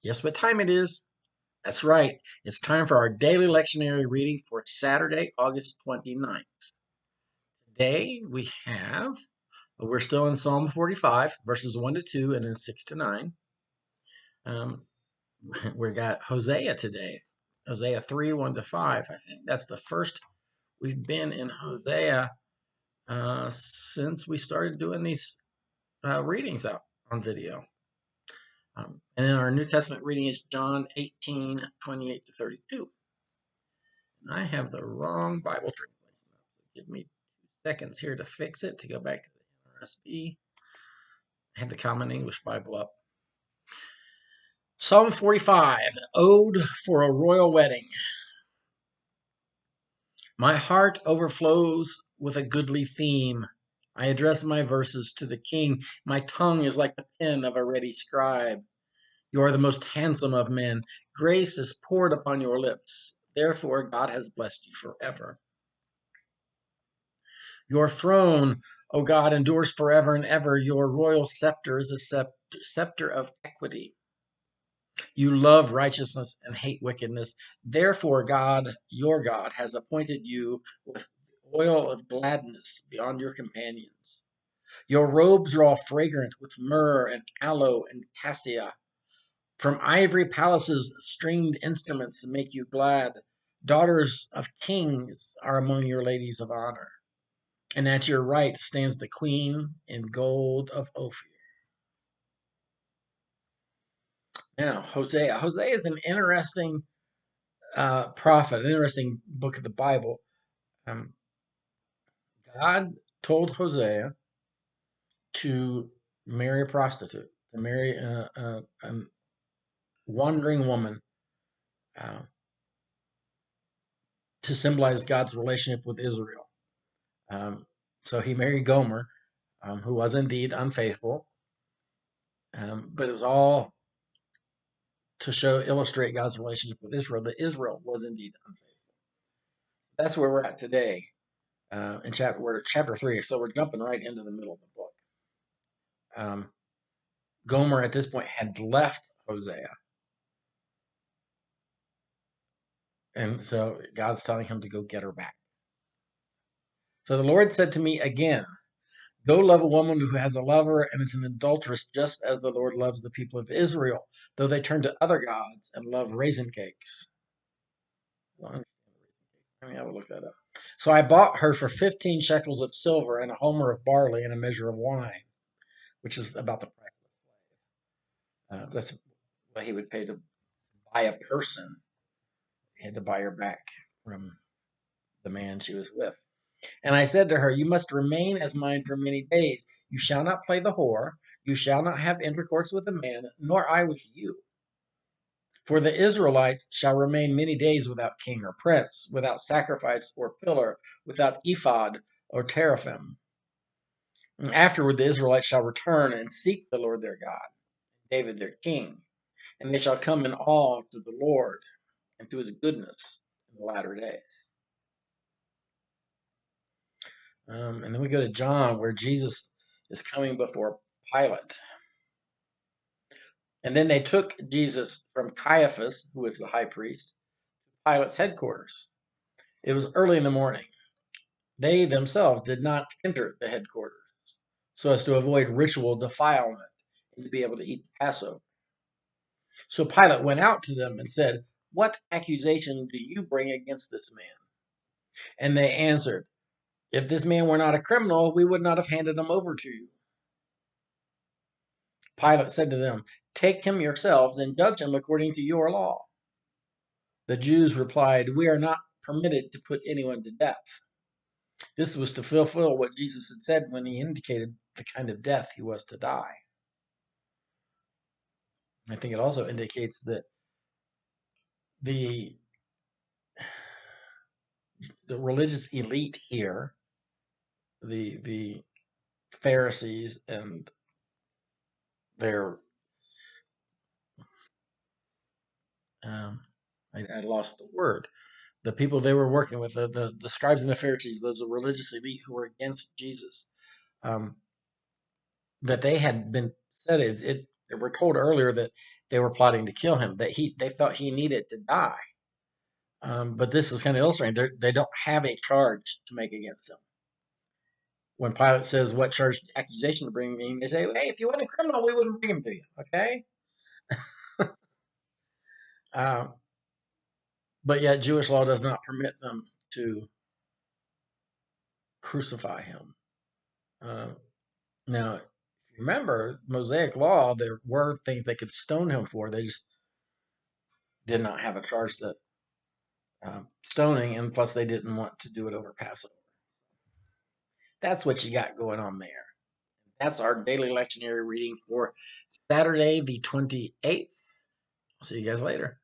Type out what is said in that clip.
Guess what time it is? That's right. It's time for our daily lectionary reading for Saturday, August 29th. Today we're still in Psalm 45, verses 1 to 2, and then 6 to 9. Um, we got Hosea today. Hosea 3, 1 to 5. I think that's the first we've been in Hosea since we started doing these readings out on video. And then our New Testament reading is John 18, 28 to 32. I have the wrong Bible translation. Give me 2 seconds here to fix it, to go back to the NRSV. I have the Common English Bible up. Psalm 45, Ode for a Royal Wedding. My heart overflows with a goodly theme. I address my verses to the king. My tongue is like the pen of a ready scribe. You are the most handsome of men. Grace is poured upon your lips. Therefore, God has blessed you forever. Your throne, O God, endures forever and ever. Your royal scepter is a scepter of equity. You love righteousness and hate wickedness. Therefore, God, your God, has appointed you with oil of gladness beyond your companions. Your robes are all fragrant with myrrh and aloe and cassia. From ivory palaces, stringed instruments make you glad. Daughters of kings are among your ladies of honor. And at your right stands the queen in gold of Ophir. Now, Hosea. Hosea is an interesting prophet, an interesting book of the Bible. Um, God told Hosea to marry a prostitute, to marry a wandering woman, uh, to symbolize God's relationship with Israel. So he married Gomer, who was indeed unfaithful, but it was all to illustrate God's relationship with Israel, that Israel was indeed unfaithful. That's where we're at today. We're at chapter 3, so we're jumping right into the middle of the book. Gomer at this point had left Hosea, and so God's telling him to go get her back. So the Lord said to me again, go love a woman who has a lover and is an adulteress, just as the Lord loves the people of Israel, though they turn to other gods and love raisin cakes. I will look that up. So I bought her for 15 shekels of silver and a homer of barley and a measure of wine, which is about the price of a slave. That's what he would pay to buy a person. He had to buy her back from the man she was with. And I said to her, you must remain as mine for many days. You shall not play the whore. You shall not have intercourse with a man, nor I with you. For the Israelites shall remain many days without king or prince, without sacrifice or pillar, without ephod or teraphim. And afterward, the Israelites shall return and seek the Lord their God, David their king. And they shall come in awe to the Lord and to his goodness in the latter days. And then we go to John, where Jesus is coming before Pilate. And then they took Jesus from Caiaphas, who was the high priest, to Pilate's headquarters. It was early in the morning. They themselves did not enter the headquarters so as to avoid ritual defilement and to be able to eat the Passover. So Pilate went out to them and said, what accusation do you bring against this man? And they answered, if this man were not a criminal, we would not have handed him over to you. Pilate said to them, take him yourselves and judge him according to your law. The Jews replied, we are not permitted to put anyone to death. This was to fulfill what Jesus had said when he indicated the kind of death he was to die. I think it also indicates that the religious elite here, the Pharisees and their I lost the word. The people they were working with, the scribes and the Pharisees, those are religious elite who were against Jesus, that they had been said They were told earlier that they were plotting to kill him, that they felt he needed to die. But this is kind of illustrating they don't have a charge to make against him. When Pilate says what charge accusation to bring me, they say, "Hey, if you weren't a criminal, we wouldn't bring him to you." Okay, um, but yet Jewish law does not permit them to crucify him. Uh, Now, remember, Mosaic law, there were things they could stone him for. They just did not have a charge that stoning, and plus they didn't want to do it over Passover. That's what you got going on there. That's our daily lectionary reading for Saturday, the 28th. I'll see you guys later.